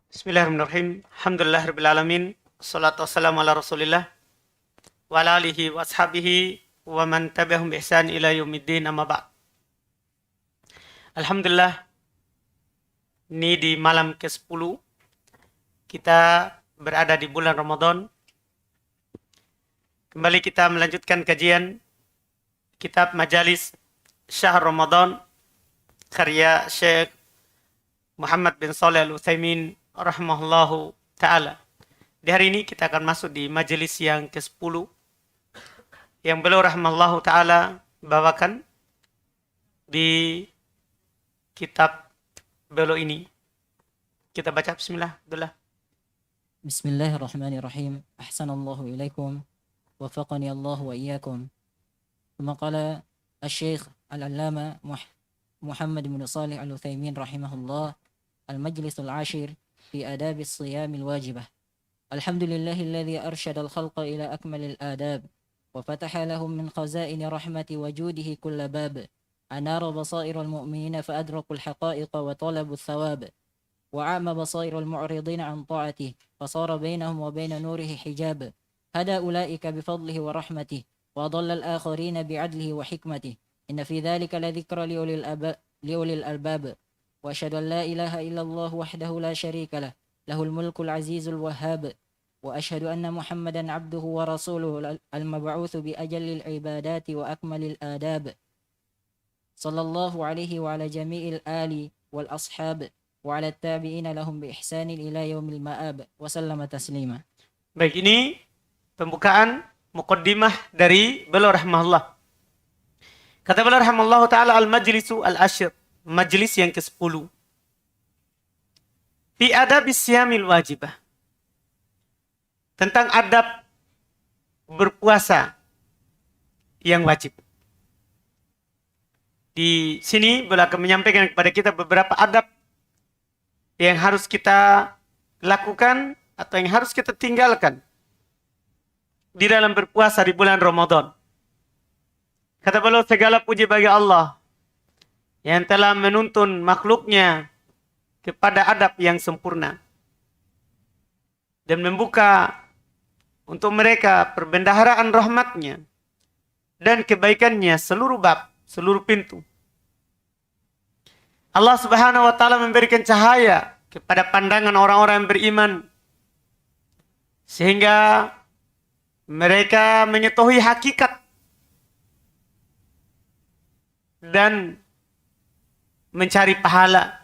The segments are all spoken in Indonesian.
Bismillahirrahmanirrahim. Alhamdulillahirabbil alamin. Wassalatu wassalamu ala Rasulillah wa ala alihi wa ashabihi wa man tabi'ahum bi ihsan ila yaumiddin amma ba'd. Alhamdulillah, ini di malam ke-10 kita berada di bulan Ramadan. Kembali kita melanjutkan kajian kitab Majalis Syahr Ramadan karya Syekh Muhammad bin Shalih Al-Utsaimin rahimahullahu ta'ala. Di hari ini kita akan masuk di majelis yang ke-10 yang beliau rahimahullahu ta'ala bawakan di kitab beliau ini. Kita baca bismillah. Abdullah. Bismillahirrahmanirrahim. Ahsanallahu ilaikum. Wafaqani Allah wa iyyakum. ثم قال الشيخ العلامة محمد بن صالح العثيمين رحمه الله: المجلس العاشر في آداب الصيام الواجبة. الحمد لله الذي أرشد الخلق إلى أكمل الآداب وفتح لهم من خزائن رحمة وجوده كل باب، أنار بصائر المؤمنين فأدركوا الحقائق وطلبوا الثواب، وأعمى بصائر المعرضين عن طاعته فصار بينهم وبين نوره حجاب، هدى أولئك بفضله ورحمته وأضل الآخرين بعدله وحكمته، إن في ذلك لذكرى لأولي الألباب. وأشهد أن لا إله إلا الله وحده لا شريك له، له الملك العزيز الوهاب، وأشهد أن محمدا عبده ورسوله المبعوث بأجل العبادات وأكمل الآداب، صلى الله عليه وعلى جميع الآل والأصحاب وعلى التابعين لهم بإحسان إلى يوم المآب وسلم تسليما. Baik, ini pembukaan muqaddimah dari beliau rahimahullah. Kata beliau rahimahullah ta'ala, al-majlisu al-ashir, majlis yang ke-10. Fi adabis siyamil wajibah, tentang adab berpuasa yang wajib. Di sini beliau akan menyampaikan kepada kita beberapa adab yang harus kita lakukan atau yang harus kita tinggalkan di dalam berpuasa di bulan Ramadan. Kata beliau, segala puji bagi Allah yang telah menuntun makhluknya kepada adab yang sempurna dan membuka untuk mereka perbendaharaan rahmatnya dan kebaikannya seluruh bab, seluruh pintu. Allah Subhanahu wa ta'ala memberikan cahaya kepada pandangan orang-orang yang beriman sehingga mereka mengetahui hakikat dan mencari pahala.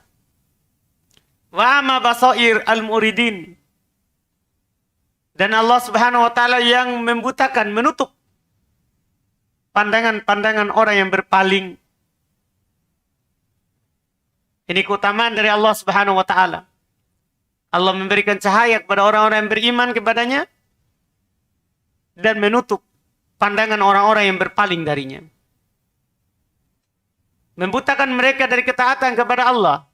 Wa ama basair al-muridin, dan Allah Subhanahu wa ta'ala yang membutakan, menutup pandangan-pandangan orang yang berpaling. Ini keutamaan dari Allah Subhanahu wa ta'ala. Allah memberikan cahaya kepada orang-orang yang beriman kepadanya dan menutup pandangan orang-orang yang berpaling darinya. Membutakan mereka dari ketaatan kepada Allah.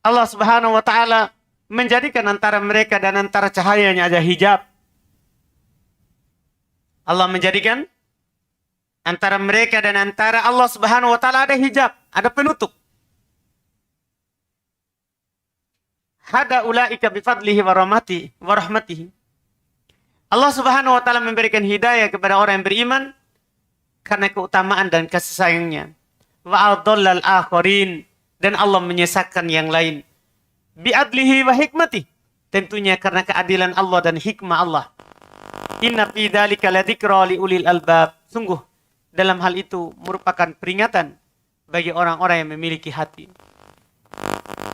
Allah Subhanahu wa ta'ala menjadikan antara mereka dan antara cahayanya ada hijab. Allah menjadikan antara mereka dan antara Allah Subhanahu wa ta'ala ada hijab, ada penutup. Hada ulaika bifadlihi wa rahmatihi. Allah Subhanahu wa ta'ala memberikan hidayah kepada orang yang beriman karena keutamaan dan kasih sayangnya. Wa adallal akharin, dan Allah menyesatkan yang lain. Bi'adlihi wa hikmati, tentunya karena keadilan Allah dan hikmah Allah. Inna fi dzalika ladzikra li ulil albab, sungguh dalam hal itu merupakan peringatan bagi orang-orang yang memiliki hati.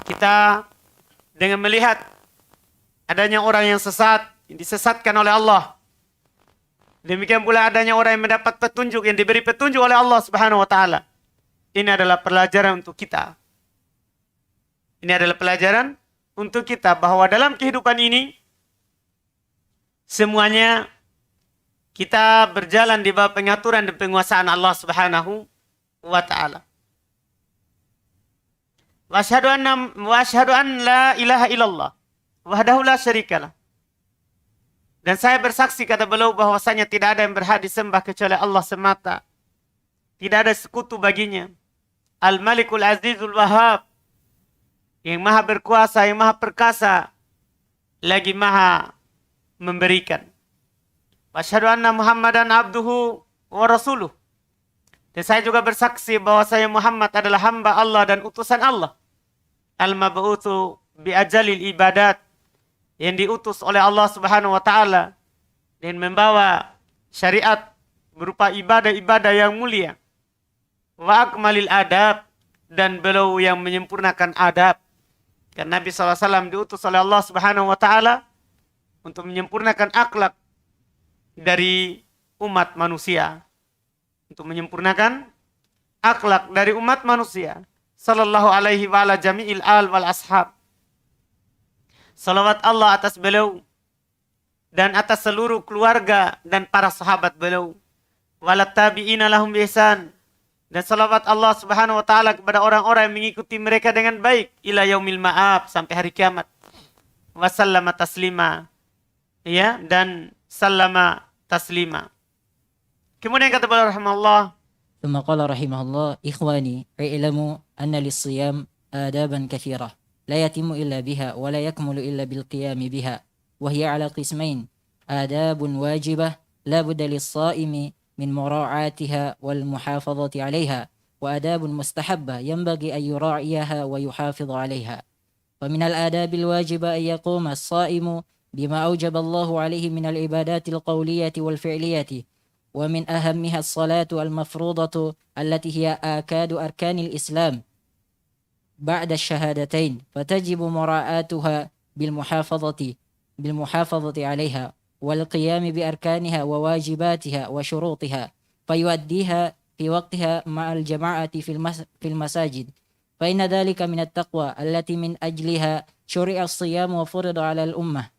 Kita dengan melihat adanya orang yang sesat, yang disesatkan oleh Allah, demikian pula adanya orang yang mendapat petunjuk, yang diberi petunjuk oleh Allah Subhanahu wa ta'ala. Ini adalah pelajaran untuk kita. Ini adalah pelajaran untuk kita bahwa dalam kehidupan ini semuanya kita berjalan di bawah pengaturan dan penguasaan Allah Subhanahu wa ta'ala. Wa asyhadu an la ilaha illallah wahdahu la syarikalah. Dan saya bersaksi, kata beliau, bahwasanya tidak ada yang berhak disembah kecuali Allah semata. Tidak ada sekutu baginya. Al-Malikul Azizul Wahhab, yang maha berkuasa, yang maha perkasa, lagi maha memberikan. Asyhadu anna Muhammadan abduhu wa rasuluh. Dan saya juga bersaksi bahwa saya Muhammad adalah hamba Allah dan utusan Allah. Al-mab'utsu bi ajalil ibadat, yang diutus oleh Allah Subhanahu wa taala dan membawa syariat berupa ibadah-ibadah yang mulia. Wa akmalil adab, dan beliau yang menyempurnakan adab. Karena Nabi SAW diutus oleh Allah Subhanahu wa taala untuk menyempurnakan akhlak dari umat manusia. Untuk menyempurnakan akhlak dari umat manusia. Sallallahu alaihi wa ala jami'il al wal ashab. Salawat Allah atas beliau dan atas seluruh keluarga dan para sahabat beliau. Walat tabi'ina lahum ihsan. Dan salawat Allah Subhanahu wa taala kepada orang-orang yang mengikuti mereka dengan baik ila yaumil ma'ab, sampai hari kiamat. Wa sallama taslima. Ya, dan sallama taslima. Kemudian kata beliau rahimahullah, ثم قال رحمه الله: إخواني اعلموا أن للصيام آدابا كثيرة لا يتم إلا بها ولا يكمل إلا بالقيام بها، وهي على قسمين: آداب واجبة لا بد للصائم من مراعاتها والمحافظة عليها، وآداب مستحبة ينبغي أن يراعيها ويحافظ عليها. فمن الآداب الواجبة أن يقوم الصائم بما أوجب الله عليه من العبادات القولية والفعلية، ومن أهمها الصلاة المفروضة التي هي آكاد أركان الإسلام بعد الشهادتين، فتجب مراعاتها بالمحافظة عليها والقيام بأركانها وواجباتها وشروطها، فيؤديها في وقتها مع الجماعة في المساجد، فإن ذلك من التقوى التي من أجلها شرع الصيام وفرض على الأمة،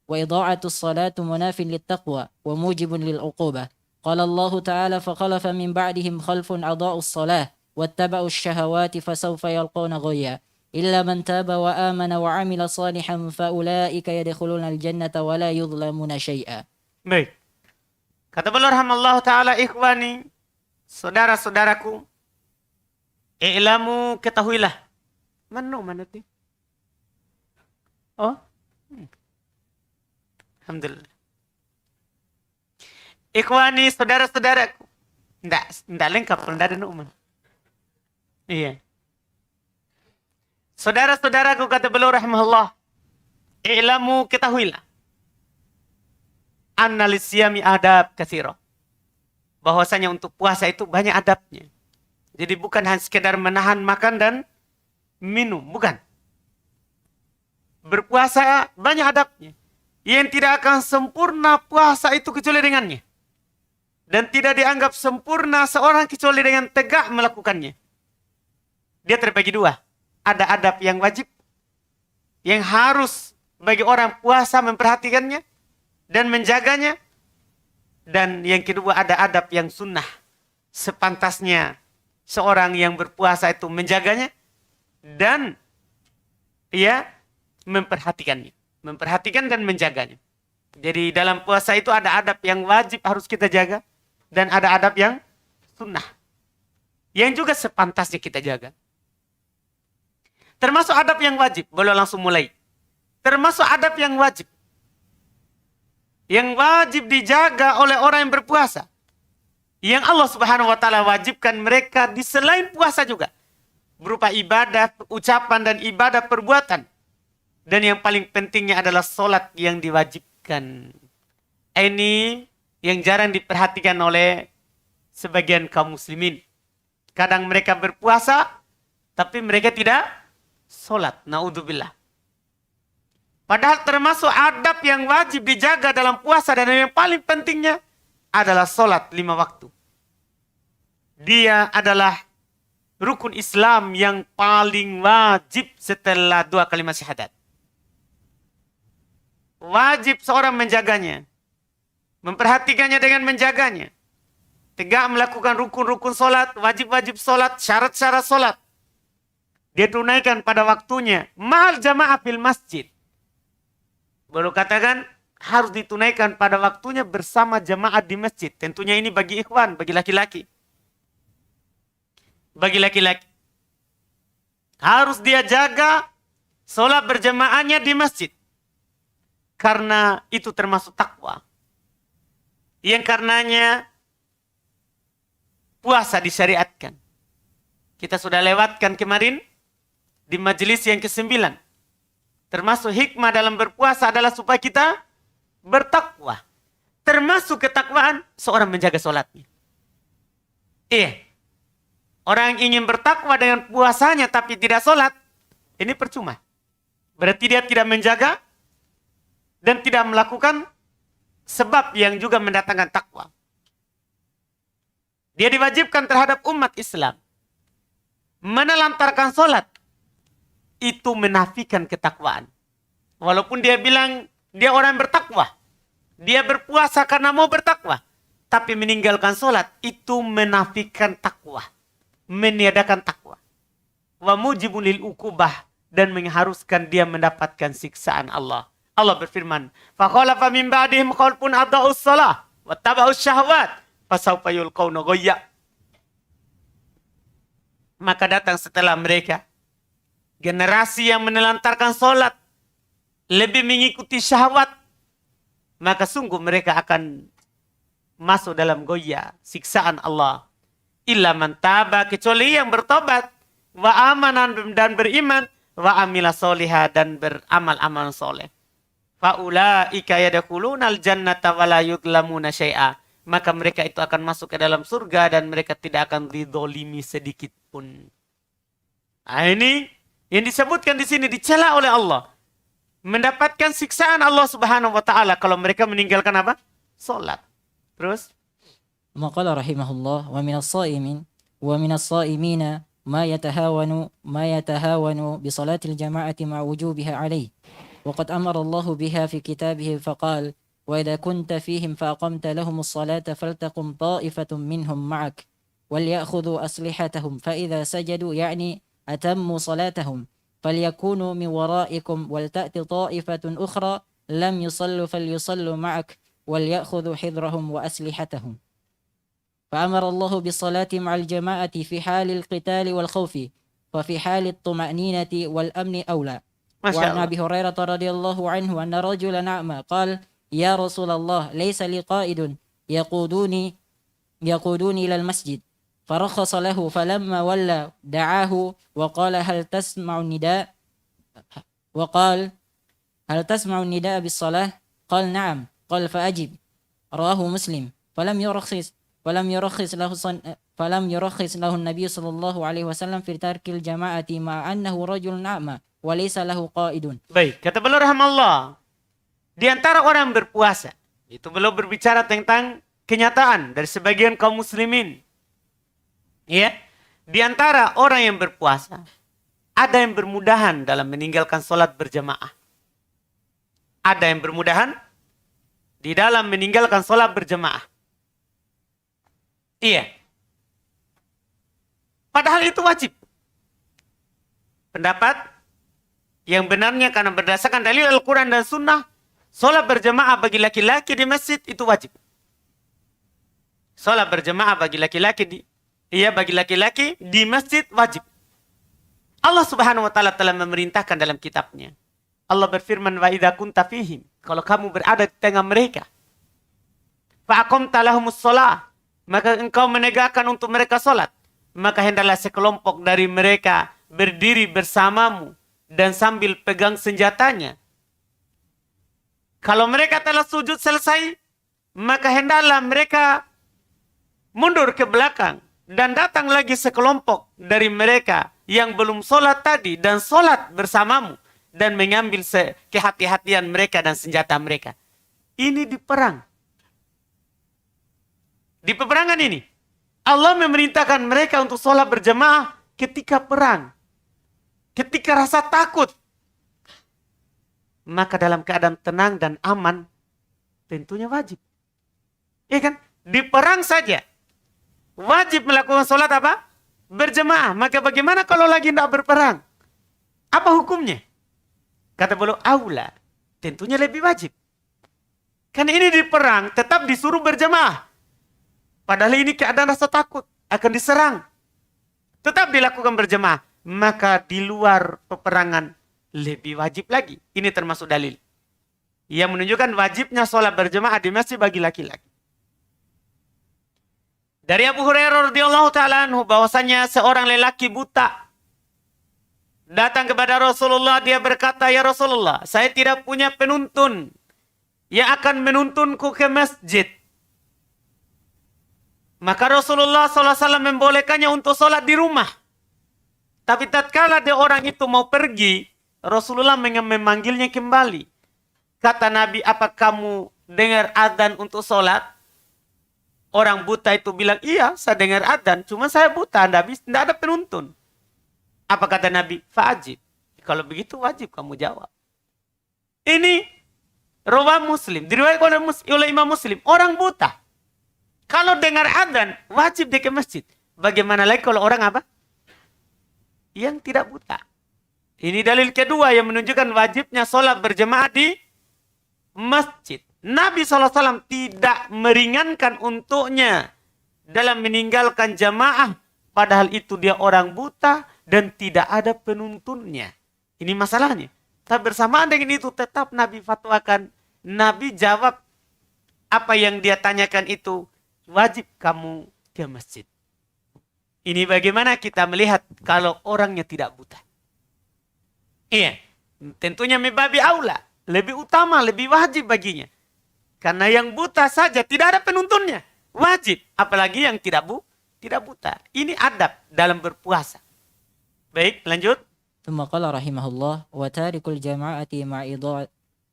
وإضاعة الصلاة مناف للتقوى وموجب للعقوبة. قال الله تعالى: فخلف من بعدهم خلف أضاعوا الصلاة واتبعوا الشهوات فسوف يلقون غيا إلا من تاب وآمن وعمل صالحا فأولئك يدخلون الجنة ولا يظلمون شيئا. baik. Kata beliau rahimahullah taala, ikhwani, saudara-saudaraku, i'lamu, ketahuilah. Mana tu? Oh. Alhamdulillah. Ikhwani, saudara-saudaraku. Enggak lengkap kalau enggak ada Nu'man. Iya. Saudara-saudaraku, kata beliau rahimahullah, i'lamu, ketahuilah. Anna lisyami adab katsira. Bahwasanya untuk puasa itu banyak adabnya. Jadi bukan hanya sekedar menahan makan dan minum, bukan. Berpuasa banyak adabnya. Yang tidak akan sempurna puasa itu kecuali dengannya. Dan tidak dianggap sempurna seorang kecuali dengan tegak melakukannya. Dia terbagi dua. Ada adab yang wajib, yang harus bagi orang puasa memperhatikannya dan menjaganya. Dan yang kedua ada adab yang sunnah. Sepantasnya seorang yang berpuasa itu menjaganya dan memperhatikannya. Memperhatikan dan menjaganya. Jadi dalam puasa itu ada adab yang wajib harus kita jaga. Dan ada adab yang sunnah. Yang juga sepantasnya kita jaga. Termasuk adab yang wajib. Boleh langsung mulai. Termasuk adab yang wajib. Yang wajib dijaga oleh orang yang berpuasa. Yang Allah Subhanahu wa taala wajibkan mereka di selain puasa juga. Berupa ibadah, ucapan dan ibadah perbuatan. Dan yang paling pentingnya adalah sholat yang diwajibkan. Ini yang jarang diperhatikan oleh sebagian kaum muslimin. Kadang mereka berpuasa, tapi mereka tidak sholat. Naudzubillah. Padahal termasuk adab yang wajib dijaga dalam puasa dan yang paling pentingnya adalah sholat 5 waktu. Dia adalah rukun Islam yang paling wajib setelah 2 kalimat syahadat. Wajib seorang menjaganya. Memperhatikannya dengan menjaganya. Tegak melakukan rukun-rukun solat, wajib-wajib solat, syarat-syarat solat. Dia tunaikan pada waktunya. Ma'al jamaah fil masjid. Baru katakan harus ditunaikan pada waktunya bersama jamaah di masjid. Tentunya ini bagi ikhwan, bagi laki-laki. Bagi laki-laki. Harus dia jaga Sholat berjamaahnya di masjid. Karena itu termasuk takwa. Yang karenanya puasa disyariatkan. Kita sudah lewatkan kemarin di majelis yang ke-9. Termasuk hikmah dalam berpuasa adalah supaya kita bertakwa. Termasuk ketakwaan seorang menjaga sholatnya. Iya. Orang yang ingin bertakwa dengan puasanya tapi tidak sholat, ini percuma. Berarti dia tidak menjaga dan tidak melakukan sebab yang juga mendatangkan takwa. Dia diwajibkan terhadap umat Islam. Menelantarkan sholat, itu menafikan ketakwaan. Walaupun dia bilang dia orang bertakwa. Dia berpuasa karena mau bertakwa. Tapi meninggalkan sholat, itu menafikan takwa. Meniadakan takwa. Wa mujibun lil ukubah. Dan mengharuskan dia mendapatkan siksaan Allah. Allah berfirman, فَخَلَفَ مِنْ بَعْدِهِمْ خَلْفٌ أَضَاعُوا الصَّلَاةَ وَاتَّبَعُوا الشَّهَوَاتِ فَسَوْفَ يُلْقَوْنَ غَيًّا. Maka datang setelah mereka generasi yang menelantarkan sholat, lebih mengikuti syahwat, maka sungguh mereka akan masuk dalam goya, siksaan Allah. Illa man taba, kecuali yang bertobat, wa amanan dan beriman, wa amila soliha dan beramal-amal soleh. Faulaika yadkhulunal jannata wa la yudlamuna syai'a. Maka mereka itu akan masuk ke dalam surga dan mereka tidak akan didolimi sedikit pun. Nah, ini yang disebutkan di sini dicela oleh Allah. Mendapatkan siksaan Allah Subhanahu wa taala kalau mereka meninggalkan apa? Salat. Terus وقال رحمه الله ومن الصائمين ما يتهاون بصلاة الجماعة مع وجوبها عليه وقد أمر الله بها في كتابه فقال وإذا كنت فيهم فأقمت لهم الصلاة فلتقم طائفة منهم معك وليأخذوا أسلحتهم فإذا سجدوا يعني أتموا صلاتهم فليكونوا من ورائكم ولتأت طائفة أخرى لم يصلوا فليصلوا معك وليأخذوا حذرهم وأسلحتهم. فأمر الله بالصلاة مع الجماعة في حال القتال والخوف وفي حال الطمأنينة والأمن أولى. وعن أبي هريرة رضي الله عنه أن رجلا أعمى قال يا رسول الله ليس لي قائد يقودوني إلى المسجد فرخص له فلما ولى دعاه وقال هل تسمع النداء بالصلاة قال نعم قال فأجب رواه مسلم فلم يرخص له النبي صلى الله عليه وسلم في ترك الجماعة مع أنه رجل أعمى وليس له قائد. Baik, kata beliau rahimahullah, di antara orang berpuasa, itu beliau berbicara tentang kenyataan dari sebagian kaum muslimin. Ya, di antara orang yang berpuasa, ada yang bermudahan dalam meninggalkan sholat berjamaah. Ada yang bermudahan di dalam meninggalkan sholat berjamaah. Iya. Padahal itu wajib. Pendapat yang benarnya karena berdasarkan dalil Al-Quran dan Sunnah, sholat berjamaah bagi laki-laki di masjid itu wajib. Sholat berjamaah bagi laki-laki di masjid wajib. Allah Subhanahu wa taala telah memerintahkan dalam kitabnya. Allah berfirman, wa idza kunta fihim, kalau kamu berada di tengah mereka, fa aqamta lahumus shalah, maka engkau menegakkan untuk mereka salat, maka hendaklah sekelompok dari mereka berdiri bersamamu dan sambil pegang senjatanya. Kalau mereka telah sujud selesai, maka hendaklah mereka mundur ke belakang dan datang lagi sekelompok dari mereka yang belum sholat tadi dan sholat bersamamu dan mengambil kehati-hatian mereka dan senjata mereka. Ini di perang. Di peperangan ini, Allah memerintahkan mereka untuk sholat berjamaah ketika perang. Ketika rasa takut. Maka dalam keadaan tenang dan aman, tentunya wajib. Iya kan? Di perang saja wajib melakukan sholat apa? Berjamaah. Maka bagaimana kalau lagi tidak berperang? Apa hukumnya? Kata beliau, aula. Tentunya lebih wajib. Karena ini di perang tetap disuruh berjamaah. Padahal ini keadaan rasa takut. Akan diserang. Tetap dilakukan berjamaah. Maka di luar peperangan lebih wajib lagi. Ini termasuk dalil yang menunjukkan wajibnya sholat berjamaah di masjid bagi laki-laki. Dari Abu Hurairah radhiyallahu taala anhu bahwasanya seorang lelaki buta datang kepada Rasulullah, dia berkata, "Ya Rasulullah, saya tidak punya penuntun yang akan menuntunku ke masjid." Maka Rasulullah SAW membolehkannya untuk sholat di rumah. Tapi tatkala dia orang itu mau pergi, Rasulullah memanggilnya kembali. Kata Nabi, "Apa kamu dengar adzan untuk sholat?" Orang buta itu bilang, "Iya, saya dengar adzan, cuma saya buta, tidak ada penuntun." Apa kata Nabi? "Fa'ajib." Kalau begitu wajib kamu jawab. Ini riwayat Muslim, diriwayatkan oleh Imam Muslim. Orang buta, kalau dengar adzan, wajib dia ke masjid. Bagaimana lagi kalau orang apa? Yang tidak buta. Ini dalil kedua yang menunjukkan wajibnya sholat berjemaah di masjid. Nabi SAW tidak meringankan untuknya dalam meninggalkan jamaah. Padahal itu dia orang buta dan tidak ada penuntunnya. Ini masalahnya. Tapi bersamaan dengan itu tetap Nabi fatwakan. Nabi jawab apa yang dia tanyakan itu. Wajib kamu ke masjid. Ini bagaimana kita melihat kalau orangnya tidak buta. Iya. Tentunya mebabi aula. Lebih utama, lebih wajib baginya. Karena yang buta saja tidak ada penuntunnya. Wajib. Apalagi yang tidak buta. Ini adab dalam berpuasa. Baik, lanjut. ثم قال رحمه الله وتارك الجماعة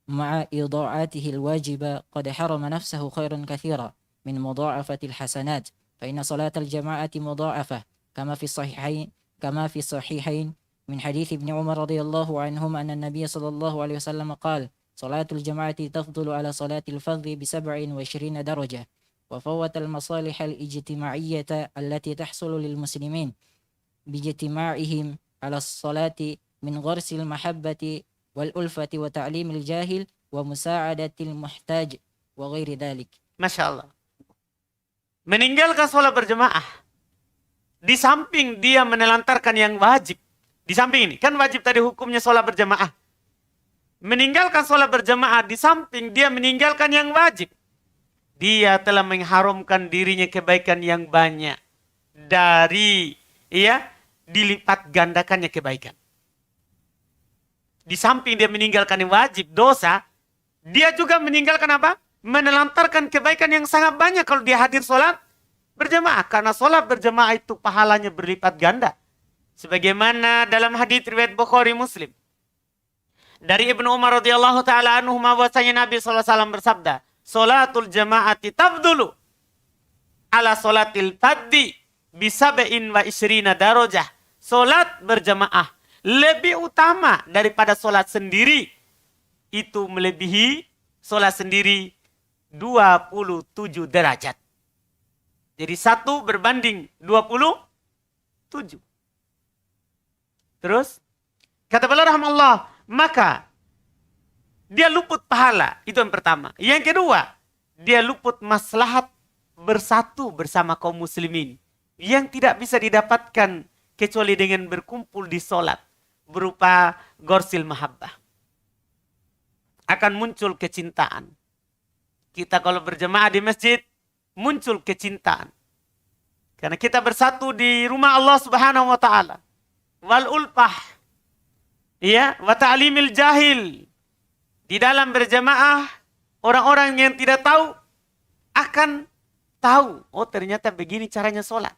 مع إضاعته الواجب قد حرم نفسه خيرا كثيرا من مضاعفة الحسنات فإن صلاة الجماعة مضاعفة كما في الصحيحين من حديث ابن عمر رضي الله عنهما أن النبي صلى الله عليه وسلم قال صلاة الجماعة تفضل على صلاة الفرد ب27 درجة وفوت المصالح الاجتماعية التي تحصل للمسلمين باجتماعهم على الصلاة من غرس المحبة والألفة وتعليم الجاهل ومساعدة المحتاج وغير ذلك. Masya Allah. Meninggalkan sholat berjemaah. Di samping dia menelantarkan yang wajib. Di samping ini. Kan wajib tadi hukumnya sholat berjemaah. Meninggalkan sholat berjemaah. Di samping dia meninggalkan yang wajib. Dia telah mengharamkan dirinya kebaikan yang banyak. Dari dilipat gandakannya kebaikan. Di samping dia meninggalkan yang wajib, dosa. Dia juga meninggalkan apa? Menelantarkan kebaikan yang sangat banyak kalau dia hadir sholat berjamaah. Karena sholat berjamaah itu pahalanya berlipat ganda. Sebagaimana dalam hadits riwayat Bukhari Muslim. Dari Ibnu Umar radhiyallahu taala anhu bahwasanya Nabi SAW bersabda, "Sholatul jama'ati tafdulu ala sholatil faddi bisab'in wa isrina darajah." Sholat berjamaah lebih utama daripada sholat sendiri. Itu melebihi sholat sendiri 27 derajat. Jadi 1 berbanding 27. Terus, kata beliau rahmatullah, maka dia luput pahala. Itu yang pertama. Yang kedua, dia luput maslahat bersatu bersama kaum muslimin. Yang tidak bisa didapatkan kecuali dengan berkumpul di sholat. Berupa gorsil mahabbah. Akan muncul kecintaan. Kita kalau berjemaah di masjid, muncul kecintaan. Karena kita bersatu di rumah Allah Subhanahu wa taala. Wal ulfah. Wa ta'limil jahil. Di dalam berjemaah, orang-orang yang tidak tahu akan tahu, oh ternyata begini caranya sholat.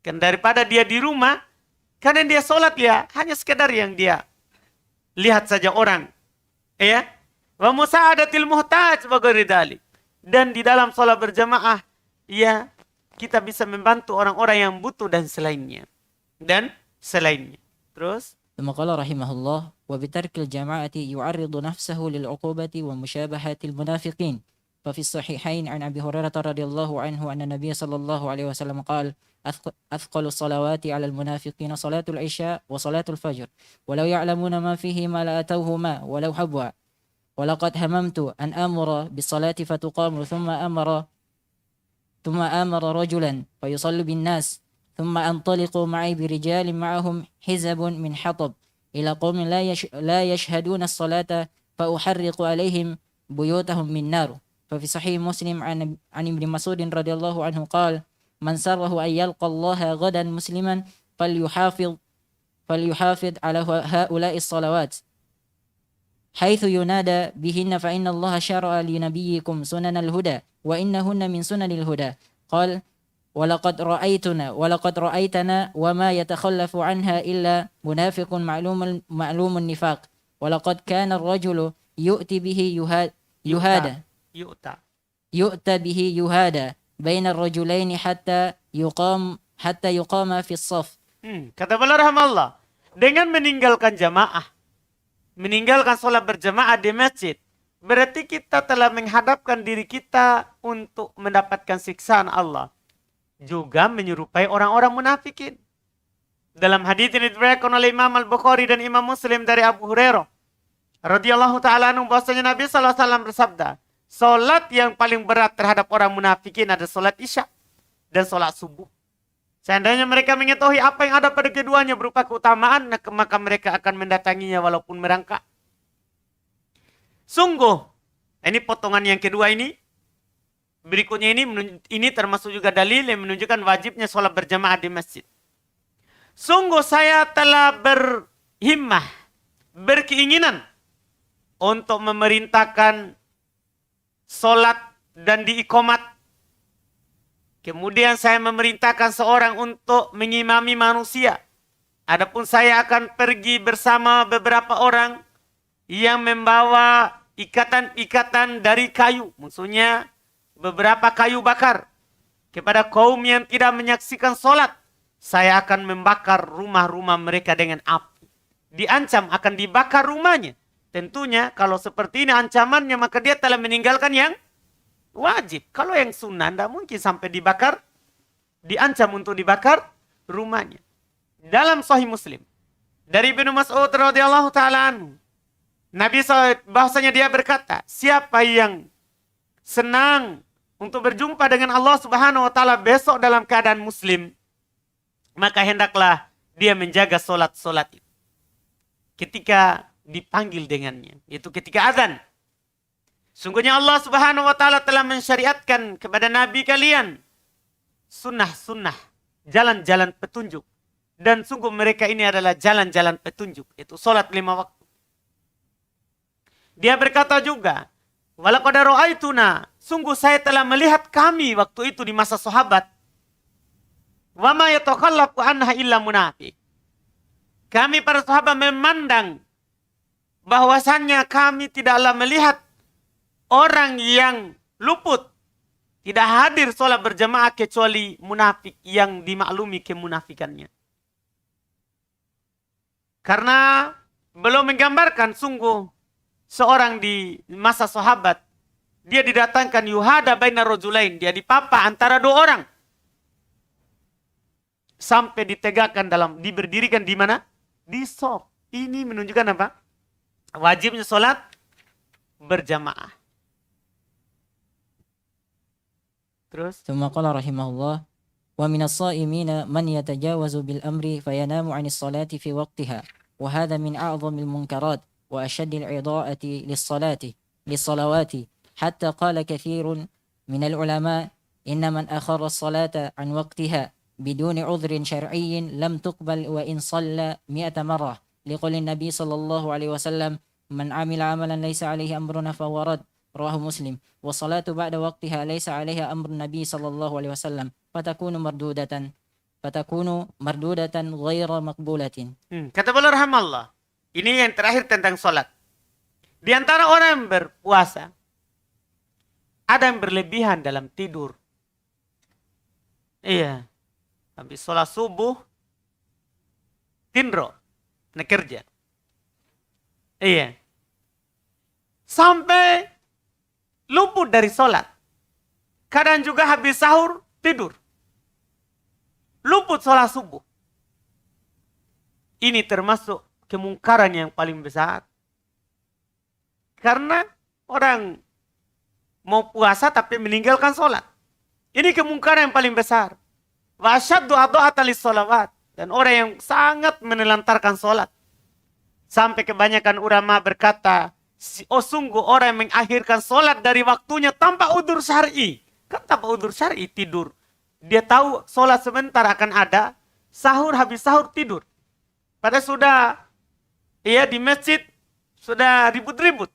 Kan daripada dia di rumah, karena dia sholat ya hanya sekedar yang dia lihat saja orang. Wa musa'adatil muhtaj wa ghairi dzalik. Dan di dalam sholat berjamaah, kita bisa membantu orang-orang yang butuh dan selainnya. Terus ثم قال رحمه الله وبترك الجماعة يعرض نفسه للعقوبة ومشابهة المنافقين ففي الصحيحين عن أبي هريرة رضي الله عنه أن النبي صلى الله عليه وسلم قال أثقل الصلوات على المنافقين صلاة العشاء وصلاة الفجر ولو يعلمون ما فيهما لأتوهما ولو حبوا ولقد هممت أن آمر بالصلاة فتقام ثم آمر رجلا فيصلي بالناس ثم أنطلق معي برجال معهم حزب من حطب إلى قوم لا يشهدون الصلاة فأحرق عليهم بيوتهم من نار. ففي صحيح مسلم عن ابن مسعود رضي الله عنه قال: من سره أن يلقى الله غدا مسلما فليحافظ على هؤلاء الصلوات حيث ينادى بهن فإن الله شرع لنبيكم سنن الهدى وإنهن من سنن الهدى. قال: ولقد رأيتنا وما يتخلف عنها إلا منافق معلوم النفاق. ولقد كان الرجل يؤتى به يهادى بين الرجلين حتى يقام في الصف. Kata beliau rahmatullah, dengan meninggalkan jamaah, meninggalkan sholat berjamaah di masjid, berarti kita telah menghadapkan diri kita untuk mendapatkan siksaan Allah. Juga menyerupai orang-orang munafikin. Dalam hadits ini diriwayatkan oleh Imam Al-Bukhari dan Imam Muslim dari Abu Hurairah radhiyallahu ta'ala anhu, bahwasanya Nabi SAW bersabda, salat yang paling berat terhadap orang munafikin adalah salat Isya dan salat subuh. Seandainya mereka mengetahui apa yang ada pada keduanya berupa keutamaan, maka mereka akan mendatanginya walaupun merangkak. Sungguh, ini potongan yang kedua ini, berikutnya ini termasuk juga dalil yang menunjukkan wajibnya sholat berjamaah di masjid. Sungguh saya telah berhimmah, berkeinginan untuk memerintahkan sholat dan diikomat. Kemudian saya memerintahkan seorang untuk mengimami manusia. Adapun saya akan pergi bersama beberapa orang yang membawa ikatan-ikatan dari kayu. Maksudnya beberapa kayu bakar. Kepada kaum yang tidak menyaksikan sholat, saya akan membakar rumah-rumah mereka dengan api. Diancam akan dibakar rumahnya. Tentunya kalau seperti ini ancamannya, maka dia telah meninggalkan yang wajib. Kalau yang sunnah tidak mungkin sampai dibakar, diancam untuk dibakar rumahnya. Dalam Sahih Muslim dari Ibnu Mas'ud radhiyallahu ta'ala anhu, Nabi SAW bahwasanya dia berkata, siapa yang senang untuk berjumpa dengan Allah Subhanahu wa taala besok dalam keadaan muslim, maka hendaklah dia menjaga solat-solat itu ketika dipanggil dengannya, yaitu ketika azan. Sungguhnya Allah Subhanahu wa taala telah mensyariatkan kepada nabi kalian sunnah-sunnah, jalan-jalan petunjuk. Dan sungguh mereka ini adalah jalan-jalan petunjuk, yaitu salat 5 waktu. Dia berkata juga, walaqad ra'aituna, sungguh saya telah melihat kami waktu itu di masa sahabat. Wa ma yatakhallafu anha illa munafiq. Kami para sahabat memandang bahwasannya kami tidaklah melihat orang yang luput, tidak hadir sholat berjamaah kecuali munafik yang dimaklumi kemunafikannya. Karena belum menggambarkan sungguh seorang di masa sahabat, dia didatangkan yuhada baina rajulain, dia dipapa antara 2 orang. Sampai ditegakkan diberdirikan di mana? Di shaf. Ini menunjukkan apa? Wajibnya sholat berjamaah. Terus ثم قال رحمه الله: ومن الصائمين من يتجاوز بالأمر فينام عن الصلاة في وقتها وهذا من أعظم المنكرات وأشد العضاءة للصلوات حتى قال كثير من العلماء إن من أخر الصلاة عن وقتها بدون عذر شرعي لم تقبل وإن صلى 100 مرة لقول النبي صلى الله عليه وسلم: من عمل عملا ليس عليه أمرنا فهو رد. رواه مسلم. والصلاة بعد وقتها ليس عليها أمر النبي صلى الله عليه وسلم فتكون مردودة غير مقبولة. Kata beliau rahmatullah, ini yang terakhir tentang sholat. Di antara orang yang berpuasa, ada yang berlebihan dalam tidur. Iya, habis sholat subuh, tindro, kerja. Iya, sampai luput dari sholat. Kadang juga habis sahur, tidur. Luput sholat subuh. Ini termasuk kemungkaran yang paling besar. Karena orang mau puasa tapi meninggalkan sholat. Ini kemungkaran yang paling besar. Wa asyaddu adha'atan lis-shalawat. Dan orang yang sangat menelantarkan sholat. Sampai kebanyakan ulama berkata, oh sungguh orang yang mengakhirkan sholat dari waktunya tanpa udzur syar'i. Kan tanpa udzur syar'i tidur. Dia tahu sholat sebentar akan ada, sahur habis sahur tidur. Padahal sudah di masjid sudah ribut-ribut.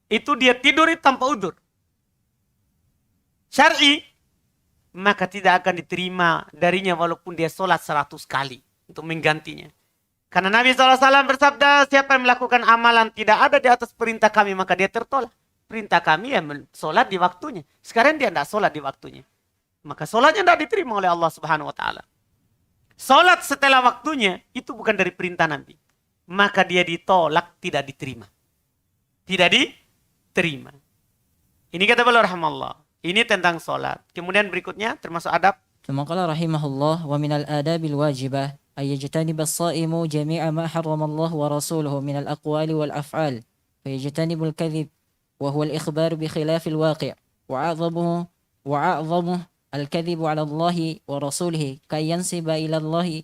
Itu dia tidur tanpa udzur syar'i, maka tidak akan diterima darinya walaupun dia sholat 100 kali untuk menggantinya. Karena Nabi SAW bersabda, siapa yang melakukan amalan tidak ada di atas perintah kami, maka dia tertolak. Perintah kami sholat di waktunya. Sekarang dia tidak sholat di waktunya. Maka sholatnya tidak diterima oleh Allah Subhanahu Wa Taala. Sholat setelah waktunya, itu bukan dari perintah Nabi. Maka dia ditolak, tidak diterima. Tidak diterima. Ini kata beliau rahimahullah. Ini tentang sholat. Kemudian berikutnya termasuk adab. ثم قال رحمه الله ومن الآداب الواجبة أن يجتنب الصائم جميع ما حرم الله ورسوله من الأقوال والأفعال فيجتنب الكذب وهو الإخبار بخلاف الواقع وأعظمه الكذب على الله ورسوله كي ينسب إلى الله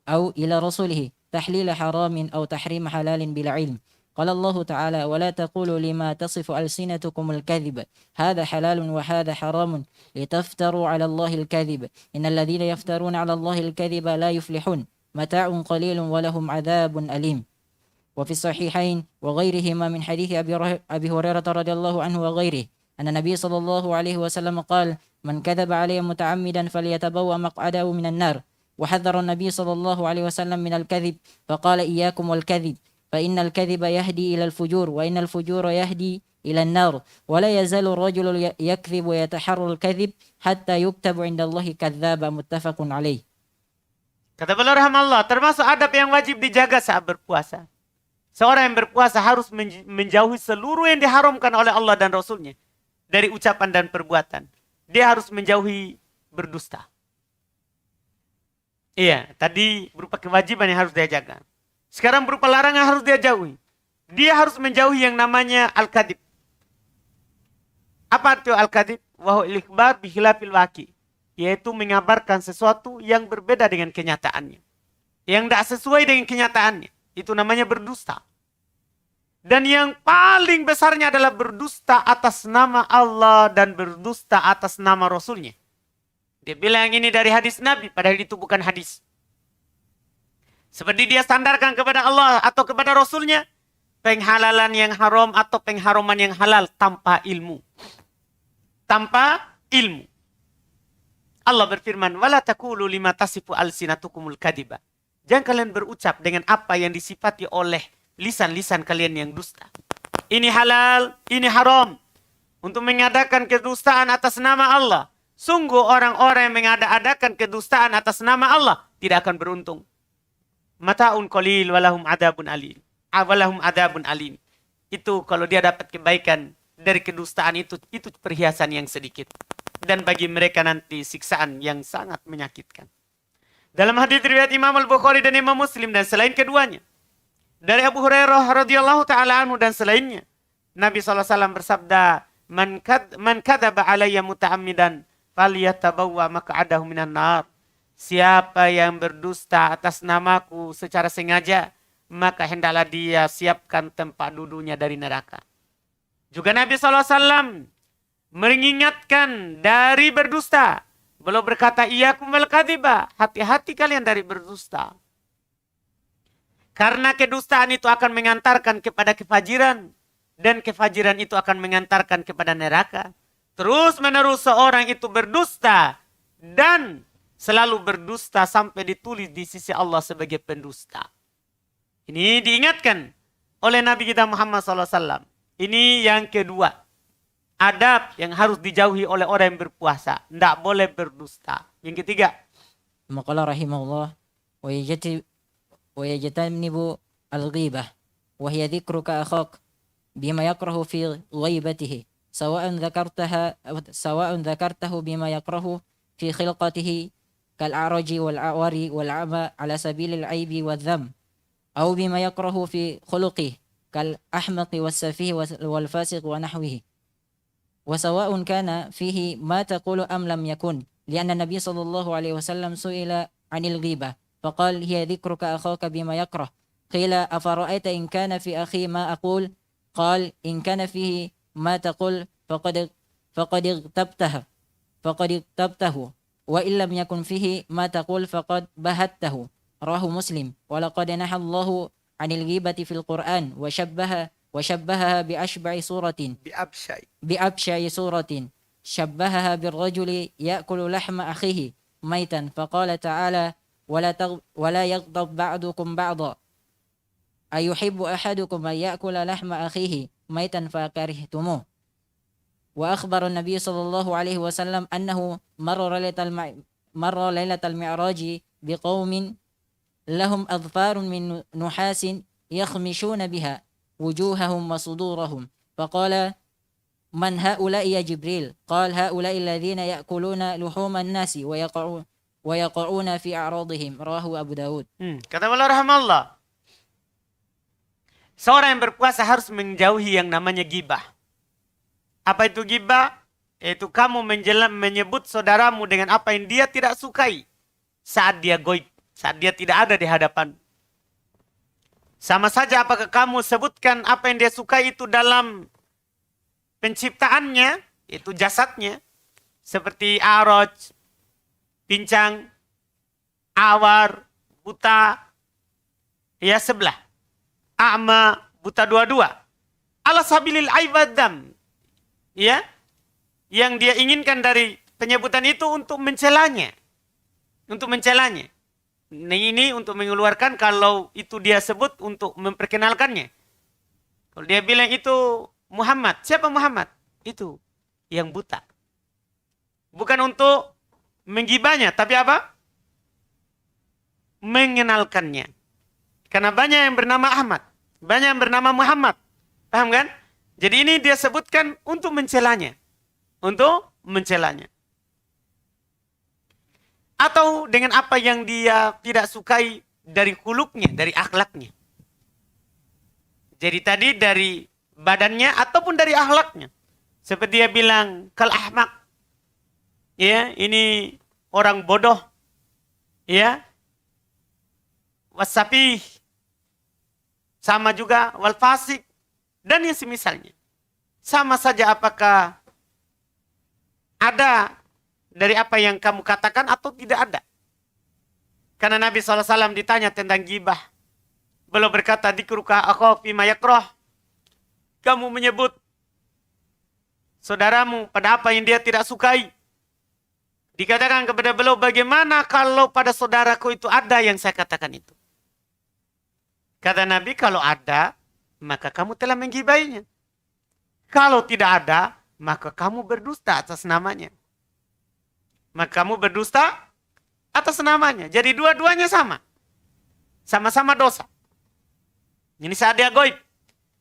أو إلى رسوله تحليل حرام أو تحريم حلال بلا علم. قال الله تعالى ولا تقولوا لما تصف ألسنتكم الكذب هذا حلال وهذا حرام لتفتروا على الله الكذب إن الذين يفترون على الله الكذب لا يفلحون متاع قليل ولهم عذاب أليم. وفي الصحيحين وغيرهما من حديث أبي هريرة رضي الله عنه وغيره أن النبي صلى الله عليه وسلم قال من كذب علي متعمدا فليتبوأ مقعده من النار. وحذر النبي صلى الله عليه وسلم من الكذب فقال إياكم والكذب فإن الكذب يهدي إلى الفجور وإن الفجور يهدي إلى النار ولا يزال الرجل يكذب ويتحرى الكذب حتى يكتب عند الله كذابا متفق عليه. Kata beliau rahimahullah, termasuk adab yang wajib dijaga saat berpuasa. Seorang yang berpuasa harus menjauhi seluruh yang diharamkan oleh Allah dan Rasulnya. Dari ucapan dan perbuatan. Dia harus menjauhi berdusta. Iya, tadi berupa kewajiban yang harus dia jaga. Sekarang berupa larangan harus dia jauhi. Dia harus menjauhi yang namanya al-kadhib. Apa itu al-kadhib? Wa huwa al-ikhbar bi khilafil waqi'. Yaitu mengabarkan sesuatu yang berbeda dengan kenyataannya. Yang tidak sesuai dengan kenyataannya. Itu namanya berdusta. Dan yang paling besarnya adalah berdusta atas nama Allah dan berdusta atas nama Rasulnya. Dia bilang ini dari hadis Nabi, padahal itu bukan hadis. Seperti dia sandarkan kepada Allah atau kepada Rasulnya, penghalalan yang haram atau pengharaman yang halal tanpa ilmu. Tanpa ilmu. Allah berfirman, "Wala taqulu lima tasifu alsinatukumul kadiba." Jangan kalian berucap dengan apa yang disifati oleh lisan-lisan kalian yang dusta. Ini halal, ini haram. Untuk mengadakan kedustaan atas nama Allah. Sungguh orang-orang yang mengada-adakan kedustaan atas nama Allah tidak akan beruntung. Mata'un qalil walahum adabun alim. Walahum adabun alim. Itu kalau dia dapat kebaikan dari kedustaan itu perhiasan yang sedikit. Dan bagi mereka nanti siksaan yang sangat menyakitkan. Dalam hadis riwayat Imam Al-Bukhari dan Imam Muslim dan selain keduanya. Dari Abu Hurairah radhiyallahu taala anhu dan selainnya. Nabi SAW bersabda, Man kadzaba alayya muta'ammidan falyatabawwa maq'adahu minan nar. Siapa yang berdusta atas namaku secara sengaja, maka hendaklah dia siapkan tempat duduknya dari neraka. Juga Nabi SAW mengingatkan dari berdusta. Beliau berkata, Iyyakum wal kadhiba, hati-hati kalian dari berdusta. Karena kedustaan itu akan mengantarkan kepada kefajiran. Dan kefajiran itu akan mengantarkan kepada neraka. Terus menerus seorang itu berdusta. Dan selalu berdusta sampai ditulis di sisi Allah sebagai pendusta. Ini diingatkan oleh Nabi kita Muhammad SAW. Ini yang kedua. Adab yang harus dijauhi oleh orang yang berpuasa. Tidak boleh berdusta. Yang ketiga. Maqala rahimahullah wa yajtanibu al-ghibah wa hiya dhikruka akhak bima yakrahu fi ghaibatihi sawa'un dhakartahu bima yakrahu fi khilqatihi kal-a'raji wal-a'wari wal-'ama ala sabilil 'aibi wadh-dham aw bima yakrahu fi khuluqihi kal-ahmaqi was-safihi wal-fasiq wa nahwihi. وسواء كان فيه ما تقول أم لم يكن لأن النبي صلى الله عليه وسلم سئل عن الغيبة فقال هي ذكرك أخاك بما يكره. قيل أفرأيت إن كان في أخي ما أقول؟ قال إن كان فيه ما تقول فقد اغتبته وإن لم يكن فيه ما تقول فقد بهته. رواه مسلم. ولقد نهى الله عن الغيبة في القرآن وشبهها بأبشع صورة شبهها بالرجل يأكل لحم أخيه ميتا، فقال تعالى ولا يغضب بعضكم بعضا أيحب أحدكم أن يأكل لحم أخيه ميتا فكرهتموه. وأخبر النبي صلى الله عليه وسلم أنه مر ليلة المعراج بقوم لهم أظفار من نحاس يخمشون بها وجوههم وصدورهم، فقال من هؤلاء يا جبريل؟ قال هؤلاء الذين يأكلون لحوم الناس ويقعون في أعراضهم. رواه أبو داود. Kata beliau rahmatullah, seorang yang berpuasa harus menjauhi yang namanya gibah. Apa itu gibah? Yaitu kamu menyebut saudaramu dengan apa yang dia tidak sukai saat dia goib, saat dia tidak ada di hadapan. Sama saja apakah kamu sebutkan apa yang dia sukai itu dalam penciptaannya, itu jasadnya, seperti aroj, pincang, awar, buta, ya sebelah, a'ma, buta dua-dua, ala sabilil aibadam, ya, yang dia inginkan dari penyebutan itu untuk mencelanya, Ini untuk mengeluarkan kalau itu dia sebut untuk memperkenalkannya. Kalau dia bilang itu Muhammad, siapa Muhammad? Itu yang buta. Bukan untuk menggibahnya, tapi apa? Mengenalkannya. Karena banyak yang bernama Ahmad, banyak yang bernama Muhammad. Paham kan? Jadi ini dia sebutkan untuk mencelanya. Atau dengan apa yang dia tidak sukai dari huluknya, dari akhlaknya. Jadi tadi dari badannya ataupun dari akhlaknya. Seperti dia bilang, kal ahmak. Ya, ini orang bodoh. Ya. Wasafih. Sama juga wal fasik. Dan yang semisalnya. Sama saja apakah ada dari apa yang kamu katakan atau tidak ada. Karena Nabi SAW ditanya tentang gibah. Beliau berkata, dikruka akhaw fima yakrah. Kamu menyebut saudaramu pada apa yang dia tidak sukai. Dikatakan kepada beliau, bagaimana kalau pada saudaraku itu ada yang saya katakan itu. Kata Nabi, kalau ada, maka kamu telah menggibainya. Kalau tidak ada, maka kamu berdusta atas namanya. Maka kamu berdusta atas namanya. Jadi dua-duanya sama. Sama-sama dosa. Ini saat dia goib.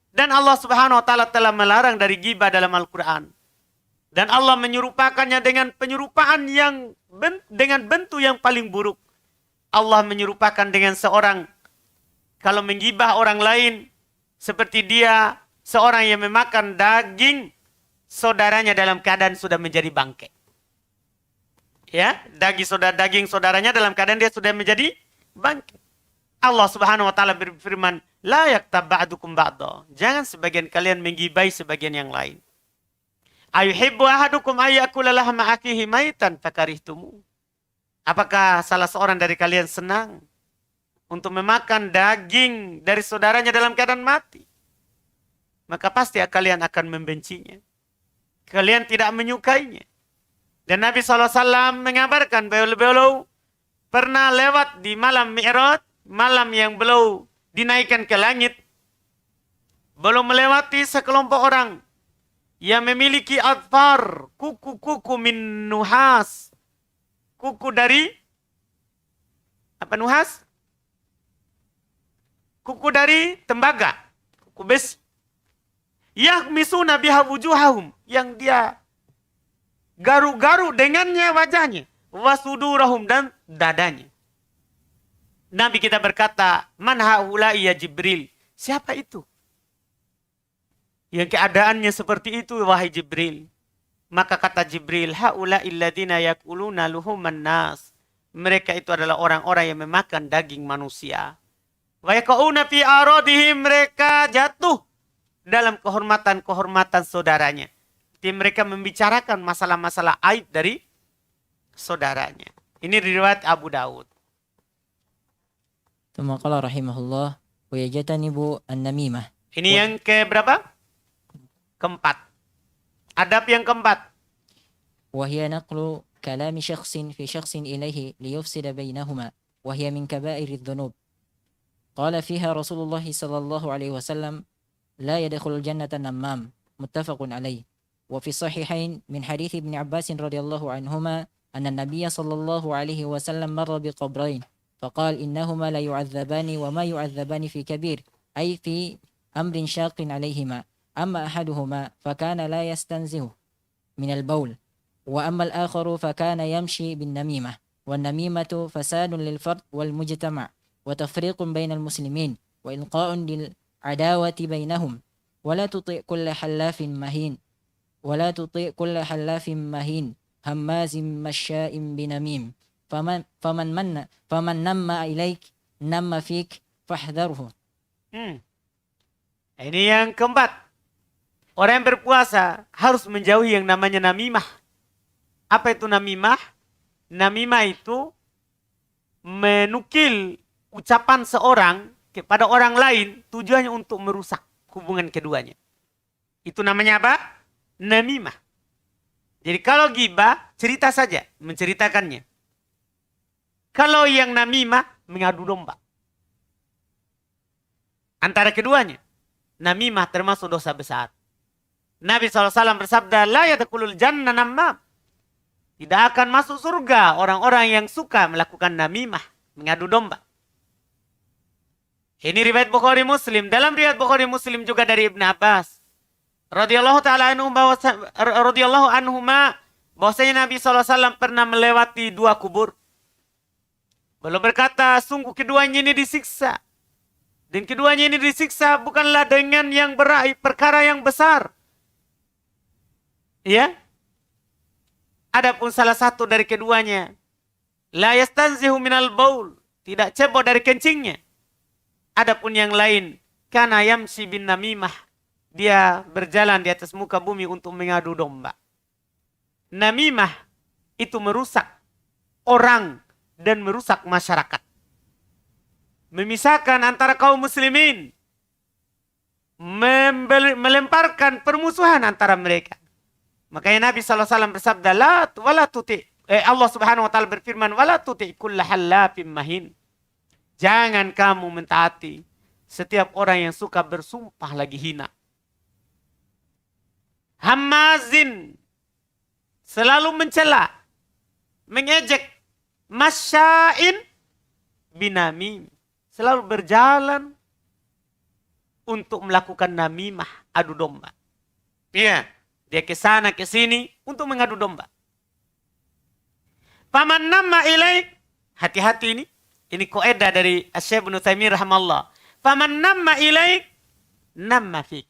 Dan Allah Subhanahu wa taala telah melarang dari ghibah dalam Al-Qur'an. Dan Allah menyerupakannya dengan penyerupaan yang dengan bentuk yang paling buruk. Allah menyerupakan dengan seorang kalau menggibah orang lain seperti dia seorang yang memakan daging saudaranya dalam keadaan sudah menjadi bangkai. Ya, daging saudaranya dalam keadaan dia sudah menjadi bangkai. Allah Subhanahu wa taala berfirman, la yaktab ba'dukum ba'da. Jangan sebagian kalian menggibai sebagian yang lain. Ayuhibbu ahadukum ayyakula lahma akihi maitan fakarihtumu. Apakah salah seorang dari kalian senang untuk memakan daging dari saudaranya dalam keadaan mati? Maka pasti kalian akan membencinya. Kalian tidak menyukainya. Dan Nabi SAW mengabarkan beliau pernah lewat di malam Mi'raj, malam yang beliau dinaikkan ke langit. Beliau melewati sekelompok orang yang memiliki adfar, kuku-kuku min nuhas. Kuku dari, apa nuhas? Kuku dari tembaga, kuku besi. Yakhmisuna biha wujuhahum, yang dia garu-garu dengannya wajahnya, wasudurahum, dan dadanya. Nabi kita berkata, man haula'i ya Jibril? Siapa itu? Yang keadaannya seperti itu, wahai Jibril. Maka kata Jibril, haula'i alladhina yakuluna luhuman nas. mereka itu adalah orang-orang yang memakan daging manusia. Wa yaqauna fi aradihim, mereka jatuh dalam kehormatan-kehormatan saudaranya. Jadi mereka membicarakan masalah-masalah aib dari saudaranya. Ini riwayat Abu Daud. ثم قال رحمه الله ويجتنب النميمة. Ini yang keberapa? Keempat. Adab yang keempat. وهي نقل كلام شخص في شخص إليه ليفسد بينهما وهي من كبائر الذنوب. قال فيها رسول الله صلى الله عليه وسلم لا يدخل الجنة النمام متفق عليه. وفي الصحيحين من حديث ابن عباس رضي الله عنهما أن النبي صلى الله عليه وسلم مر بقبرين فقال إنهما لا يعذبان وما يعذبان في كبير أي في أمر شاق عليهما أما أحدهما فكان لا يستنزه من البول وأما الآخر فكان يمشي بالنميمة والنميمة فساد للفرد والمجتمع وتفريق بين المسلمين وإلقاء للعداوة بينهم ولا تطيع كل حلاف مهين هماز مشاء بنميم فمن نم إليك نم فيك فاحذره. Ini yang keempat. Orang yang berpuasa harus menjauhi yang namanya namimah. Apa itu namimah? Namimah itu menukil ucapan seorang kepada orang lain tujuannya untuk merusak hubungan keduanya. Itu namanya apa? Namimah. Jadi kalau ghibah, cerita saja, menceritakannya. Kalau yang namimah, mengadu domba. Antara keduanya, namimah termasuk dosa besar. Nabi SAW bersabda, la yadkhulul jannah nammam. Tidak akan masuk surga orang-orang yang suka melakukan namimah, mengadu domba. Ini riwayat Bukhari Muslim. Dalam riwayat Bukhari Muslim juga dari Ibn Abbas radhiyallahu taala anhuma bahwasanya Nabi SAW pernah melewati dua kubur. Beliau berkata, sungguh keduanya ini disiksa. Dan keduanya ini disiksa bukanlah dengan yang berat, perkara yang besar. Ya. Adapun salah satu dari keduanya, la yastanzihu minal baul, tidak cebok dari kencingnya. Adapun yang lain, kana yamsi bin namimah, dia berjalan di atas muka bumi untuk mengadu domba. Namimah itu merusak orang dan merusak masyarakat. Memisahkan antara kaum muslimin. Melemparkan permusuhan antara mereka. Makanya Nabi SAW bersabda, Allah Subhanahu wa Ta'ala berfirman, wala tuti' kulla hallafim mahin. Jangan kamu mentaati setiap orang yang suka bersumpah lagi hina. Hamazin, selalu mencela, mengejek, masya'in binamim, selalu berjalan untuk melakukan namimah, adu domba. Iya, dia ke sana ke sini untuk mengadu domba. Faman namma ilaik, hati-hati ini kaidah dari Syekh Ibnu Taimiyah rahimallahu. Faman namma ilaik namma fik.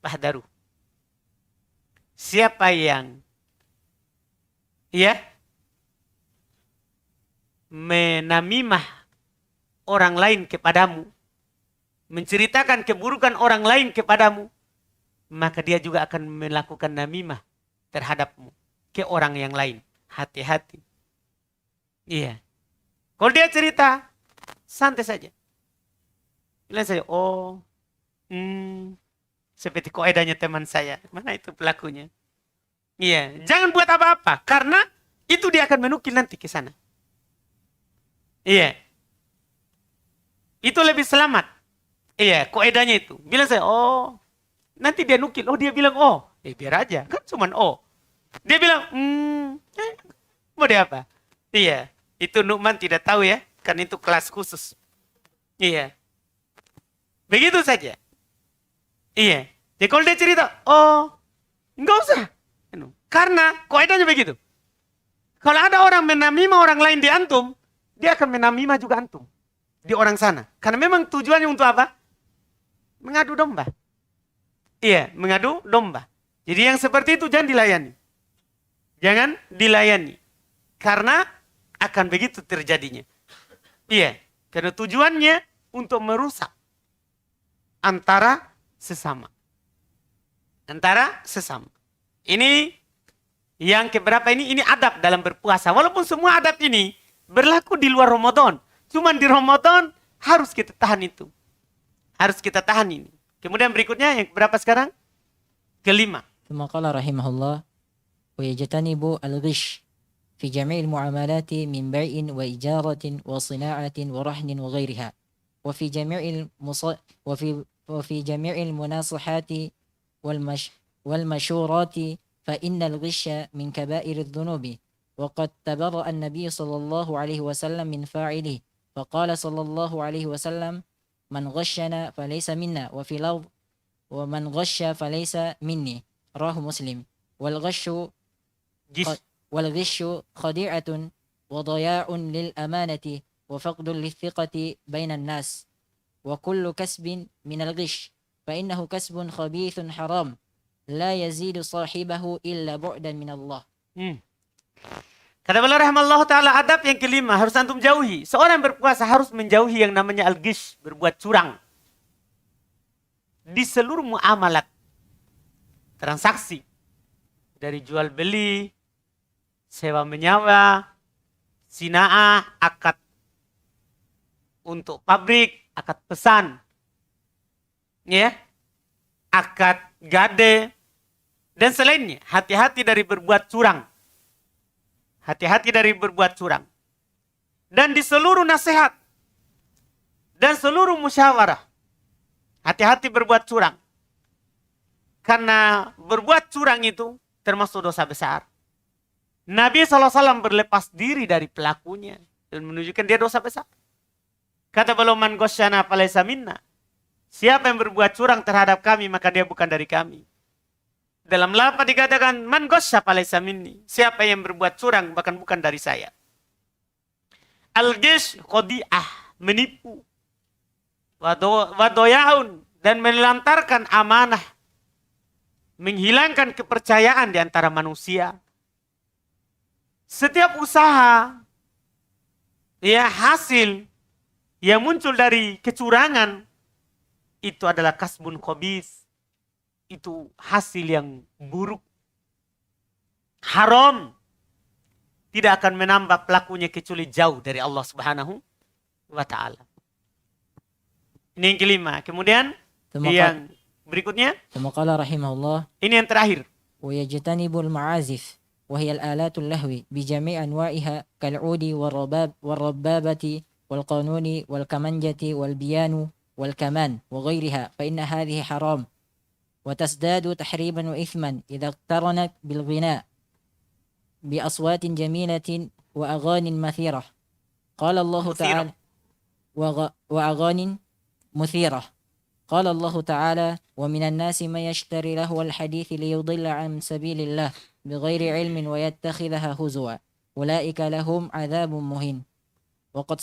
Bahdaru. Siapa yang menamimah orang lain kepadamu, menceritakan keburukan orang lain kepadamu, maka dia juga akan melakukan namimah terhadapmu ke orang yang lain. Hati-hati. Iya. Kalau dia cerita, santai saja. Bilang saja, seperti kaidahnya teman saya. Mana itu pelakunya? Iya. Jangan buat apa-apa. Karena itu dia akan menukil nanti ke sana. Iya. Itu lebih selamat. Iya, kaidahnya itu. Bilang saya, nanti dia nukil. Dia bilang, biar aja. Kan cuman Dia bilang, mau dia apa? Iya. Itu Nu'man tidak tahu ya. Kan itu kelas khusus. Iya. Begitu saja. Iya. Jadi kalau dia cerita, enggak usah. Karena kaidahnya begitu. Kalau ada orang menamimah orang lain di antum, dia akan menamimah juga antum. Di orang sana. Karena memang tujuannya untuk apa? Mengadu domba. Iya, mengadu domba. Jadi yang seperti itu jangan dilayani. Jangan dilayani. Karena akan begitu terjadinya. Iya, karena tujuannya untuk merusak antara sesama. Antara sesama. Ini yang keberapa ini adab dalam berpuasa. Walaupun semua adab ini berlaku di luar Ramadan. Cuman di Ramadan harus kita tahan itu. Harus kita tahan ini. Kemudian berikutnya yang berapa sekarang? Kelima. ثم قال رحمه الله ويجتنب الغش في جميع المعاملات من بيع وإجارة وصناعة ورهن وغيرها وفي جميع وفي جميع المناصحات والمشورات فإن الغش من كبائر الذنوب وقد تبرأ النبي صلى الله عليه وسلم من فاعله فقال صلى الله عليه وسلم من غشنا فليس منا وفي لفظ ومن غش فليس مني رواه مسلم والغش خديعة وضياع للأمانة وفقد للثقة بين الناس وكل كسب من الغش فإنه كسب خبيث حرام لا يزيد صاحبه إلا بعدا من الله. Kata beliau rahimahullah ta'ala, adab yang kelima harus antum jauhi. Seorang yang berpuasa harus menjauhi yang namanya al-ghish, berbuat curang. Di seluruh muamalat, transaksi. Dari jual beli, sewa menyewa, sina'ah, akad untuk pabrik, akad pesan. Ya, akad gade, dan selainnya. Hati-hati dari berbuat curang. Hati-hati dari berbuat curang. Dan di seluruh nasihat. Dan seluruh musyawarah. Hati-hati berbuat curang. Karena berbuat curang itu termasuk dosa besar. Nabi SAW berlepas diri dari pelakunya. Dan menunjukkan dia dosa besar. Kata beliau, man ghasyana falaysa minna. Siapa yang berbuat curang terhadap kami, maka dia bukan dari kami. Dalam lafaz dikatakan man ghasya falaysa minni. Siapa yang berbuat curang bahkan bukan dari saya. Al-ghish khadi'ah, menipu. Wadoyaun, dan menelantarkan amanah. Menghilangkan kepercayaan di antara manusia. Setiap usaha ya hasil yang muncul dari kecurangan itu adalah kasbun khabis. Itu hasil yang buruk. Haram. Tidak akan menambah pelakunya kecuali jauh dari Allah Subhanahu wa ta'ala. Ini yang kelima. Kemudian yang berikutnya. ثم قال رحمه الله Ini yang terakhir. ويجتنب المعازف وهي الآلات اللهو بجميع أنواعها كالعود والربابة والقانون والكمنجة والبيان والكمان وغيرها فإن هذه حرام وتزداد تحريبا وإثما إذا اقترنت بالغناء بأصوات جميلة وأغاني مثيرة قال الله تعالى وأغاني مثيرة قال الله تعالى ومن الناس من يشتري لهو الحديث ليضل عن سبيل الله بغير علم ويتخذها هزوا أولئك لهم عذاب مهين وقد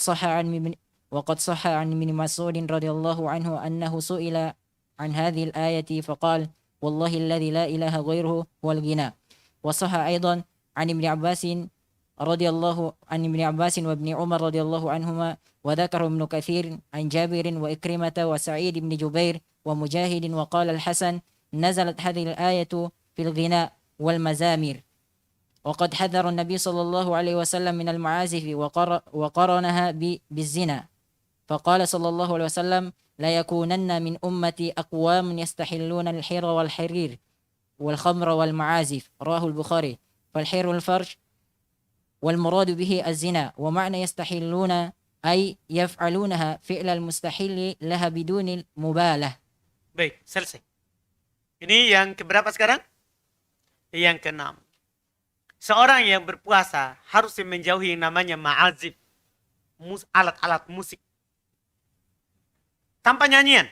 صح عن ابن مسعود رضي الله عنه أنه سئل عن هذه الآية فقال والله الذي لا إله غيره هو الغنى وصح أيضا عن ابن عباس وابن عمر رضي الله عنهما وذكر ابن كثير عن جابر وإكرمة وسعيد بن جبير ومجاهد وقال الحسن نزلت هذه الآية في الغناء والمزامير وقد حذر النبي صلى الله عليه وسلم من المعازف وقرنها بالزنا فقال صلى الله عليه وسلم لا يكونن من أمتي أقوام يستحلون الحر والحرير والخمر والمعازف رواه البخاري فالحر الفرج والمراد به الزنا ومعنى يستحلون أي يفعلونها فعل المستحيل لها بدون المبالة. Baik, selesai. Ini yang keberapa sekarang? Yang keenam. Seorang yang berpuasa harus menjauhi yang namanya ma'azif. Alat-alat musik. Tanpa nyanyian.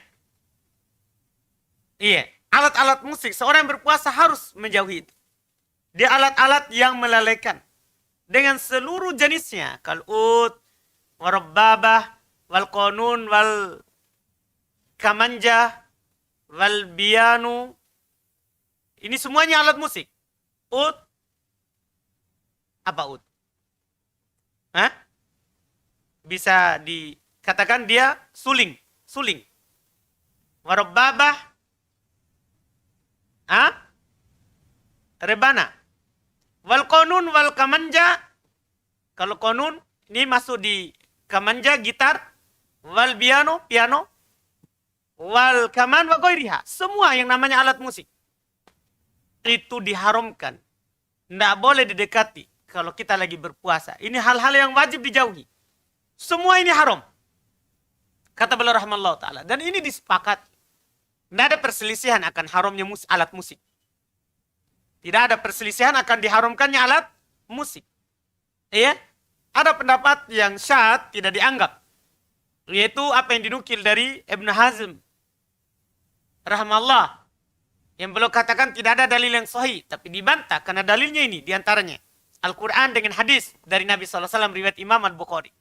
Iya, alat-alat musik. Seorang yang berpuasa harus menjauhi itu. Dia alat-alat yang melalaikan. Dengan seluruh jenisnya. Kal'ud, warabbabah, wal qanun, wal kamanja, wal biyanu. Ini semuanya alat musik. Ud. Apa ud? Hah? Bisa dikatakan dia suling. Suling. Warabbabah. Rebana. Wal qanun wal kamanja. Kalau qanun ini masuk di kamanja, gitar. Wal piano, piano. Wal kaman wa ghairiha. Semua yang namanya alat musik. Itu diharamkan. Tidak boleh didekati kalau kita lagi berpuasa. Ini hal-hal yang wajib dijauhi. Semua ini haram. Kata beliau rahimahullah ta'ala. Dan ini disepakati. Tidak ada perselisihan akan haramnya alat musik. Tidak ada perselisihan akan diharamkannya alat musik. Iya? Ada pendapat yang syad tidak dianggap. Yaitu apa yang dinukil dari Ibn Hazm. Rahimahullah. Yang beliau katakan tidak ada dalil yang sahih. Tapi dibantah karena dalilnya ini diantaranya. Al-Quran dengan hadis dari Nabi SAW riwayat Imam Al-Bukhari.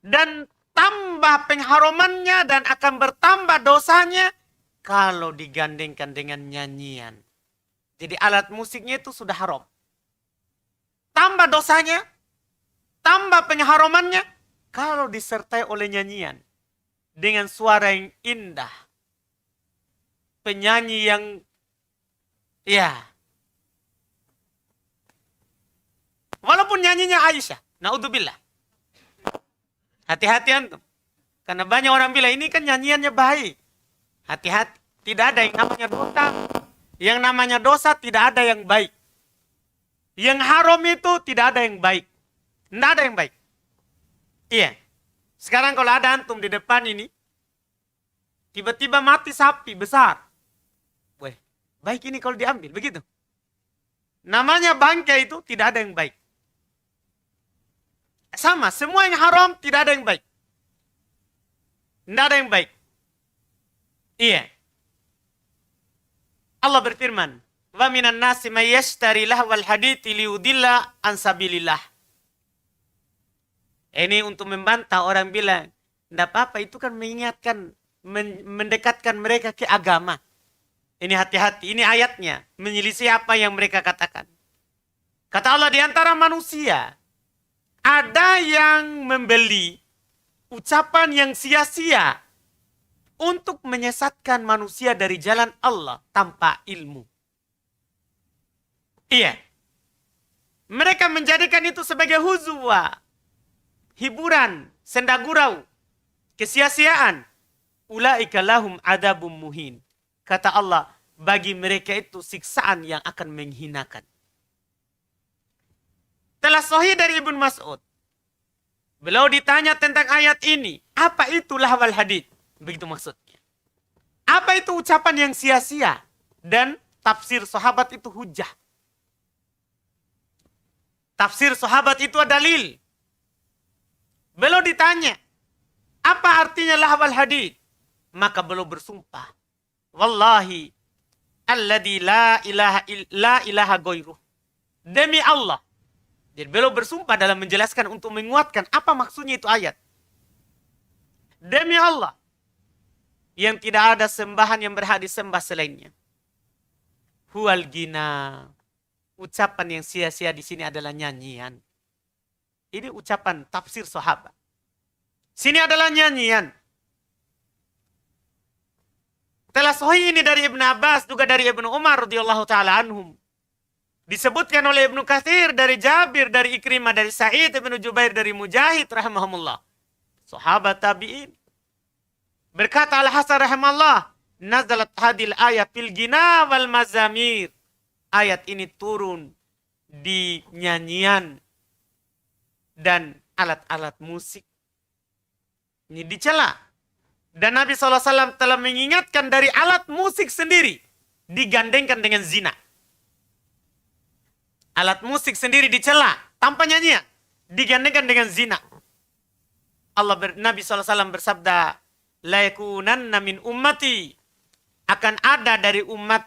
Dan tambah pengharamannya dan akan bertambah dosanya kalau digandengkan dengan nyanyian. Jadi alat musiknya itu sudah haram. Tambah dosanya, tambah pengharamannya kalau disertai oleh nyanyian. Dengan suara yang indah. Penyanyi yang walaupun nyanyinya Aisyah, naudzubillah. Hati-hati antum. Karena banyak orang bilang ini kan nyanyiannya baik. Hati-hati. Tidak ada yang namanya dosa. Yang namanya dosa tidak ada yang baik. Yang haram itu tidak ada yang baik. Tidak ada yang baik. Iya. Sekarang kalau ada antum di depan ini. Tiba-tiba mati sapi besar. Weh, baik ini kalau diambil. Begitu. Namanya bangkai itu tidak ada yang baik. Sama, semua yang haram tidak ada yang baik. Tidak ada yang baik. Iya. Allah berfirman, "Wa minan nasi may yashtari lahwal hadithi liudilla an sabilillah." Ini untuk membantah orang bilang, tidak apa-apa itu kan mengingatkan, mendekatkan mereka ke agama. Ini hati-hati, ini ayatnya menyelisih apa yang mereka katakan. Kata Allah di antara manusia, ada yang membeli ucapan yang sia-sia untuk menyesatkan manusia dari jalan Allah tanpa ilmu. Iya. Mereka menjadikan itu sebagai huzwa, hiburan, sendagurau, kesia-siaan. Ulaika lahum adabum muhin. Kata Allah, bagi mereka itu siksaan yang akan menghinakan. Telah sahih dari Ibnu Mas'ud. Beliau ditanya tentang ayat ini. Apa itu lahwal hadith? Begitu maksudnya. Apa itu ucapan yang sia-sia? Dan tafsir sahabat itu hujah. Tafsir sahabat itu ada dalil. Beliau ditanya. Apa artinya lahwal hadith? Maka beliau bersumpah. Wallahi. Alladhi la ilaha ghairuh. Demi Allah. Jadi beliau bersumpah dalam menjelaskan untuk menguatkan apa maksudnya itu ayat. Demi Allah. Yang tidak ada sembahan yang berhak disembah selainnya. Huwal gina. Ucapan yang sia-sia di sini adalah nyanyian. Ini ucapan tafsir sahabat. Sini adalah nyanyian. Telah sahih ini dari Ibn Abbas juga dari Ibn Umar radhiyallahu taala anhum. Disebutkan oleh Ibnu Katsir dari Jabir, dari Ikrimah, dari Sa'id Ibnu Jubair, dari Mujahid rahimahumullah. Sahabat tabi'in. Berkata Al-Hasan rahimahullah, nazalat hadil ayat fil gina wal mazamir. Ayat ini turun di nyanyian dan alat-alat musik. Ini dicela. Dan Nabi SAW telah mengingatkan dari alat musik sendiri digandengkan dengan zina. Alat musik sendiri dicela tanpa nyanyian digandengkan dengan zina. Nabi SAW bersabda, la yakunanna min ummati, akan ada dari umat.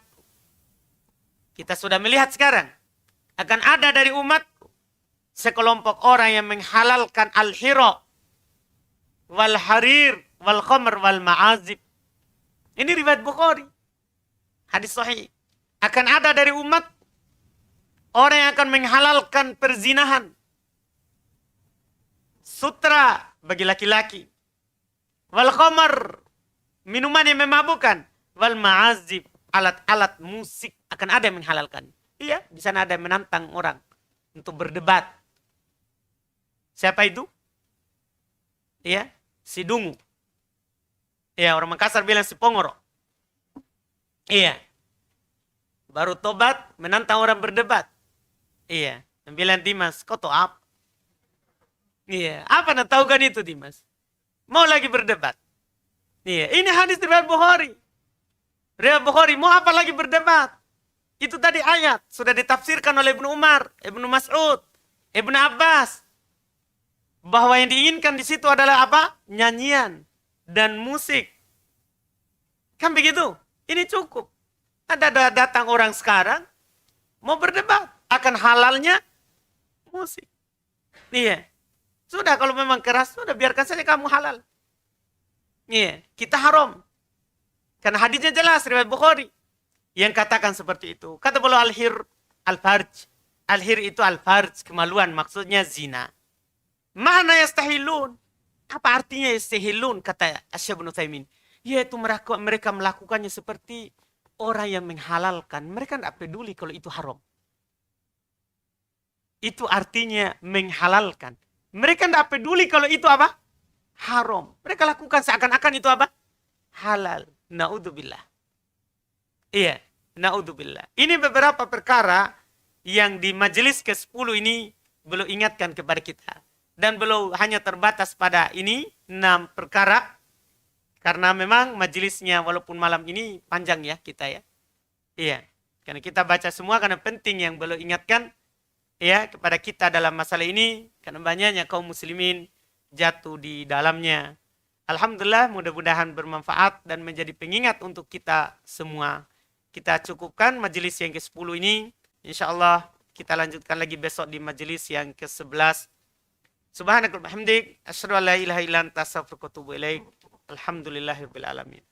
Kita sudah melihat sekarang, akan ada dari umat sekelompok orang yang menghalalkan al-hira wal harir wal khamr wal ma'azib. Ini riwayat Bukhari, hadis sahih. Akan ada dari umat Orang yang akan menghalalkan perzinahan. Sutra bagi laki-laki. Wal khamar, minuman yang memabukkan. Wal ma'azib, alat-alat musik akan ada yang menghalalkan. Iya, di sana ada yang menantang orang untuk berdebat. Siapa itu? Iya, si Dungu. Iya, orang Makassar bilang si Pongoro. Iya. Baru tobat, menantang orang berdebat. Iya, yang bilang Dimas, kau tahu apa? Iya, apa nak tahu kan itu Dimas? Mau lagi berdebat. Iya, ini hadis riwayat Bukhari. Riwayat Bukhari, mau apa lagi berdebat? Itu tadi ayat sudah ditafsirkan oleh Ibnu Umar, Ibnu Mas'ud, Ibnu Abbas. Bahwa yang diinginkan di situ adalah apa? Nyanyian dan musik. Kan begitu? Ini cukup. Ada datang orang sekarang mau berdebat akan halalnya musik. Iya. Sudah kalau memang keras, sudah biarkan saja kamu halal. Iya, kita haram. Karena hadisnya jelas riwayat Bukhari yang katakan seperti itu. Kata beliau al-hir al-farj. Al-hir itu al-farj, kemaluan, maksudnya zina. Mana yastahilun? Apa artinya yastahilun? Kata Syekh Ibnu Utsaimin. Yaitu mereka melakukannya seperti orang yang menghalalkan. Mereka tidak peduli kalau itu haram. Itu artinya menghalalkan. Mereka tidak peduli kalau itu apa? Haram. Mereka lakukan seakan-akan itu apa? Halal. Na'udzubillah. Iya, na'udzubillah. Ini beberapa perkara yang di majelis ke-10 ini belum ingatkan kepada kita. Dan belum hanya terbatas pada ini 6 perkara. Karena memang majelisnya walaupun malam ini panjang ya kita ya. Iya, karena kita baca semua karena penting yang belum ingatkan ya kepada kita dalam masalah ini. Karena banyaknya kaum muslimin jatuh di dalamnya. Alhamdulillah mudah-mudahan bermanfaat dan menjadi pengingat untuk kita semua. Kita cukupkan majelis yang ke-10 ini. InsyaAllah kita lanjutkan lagi besok di majelis yang ke-11. Subhanakallahumma hamdik, asyhadu an la ilaha illa anta astaghfiruka wa atubu ilaik. Alhamdulillahirabbil alamin.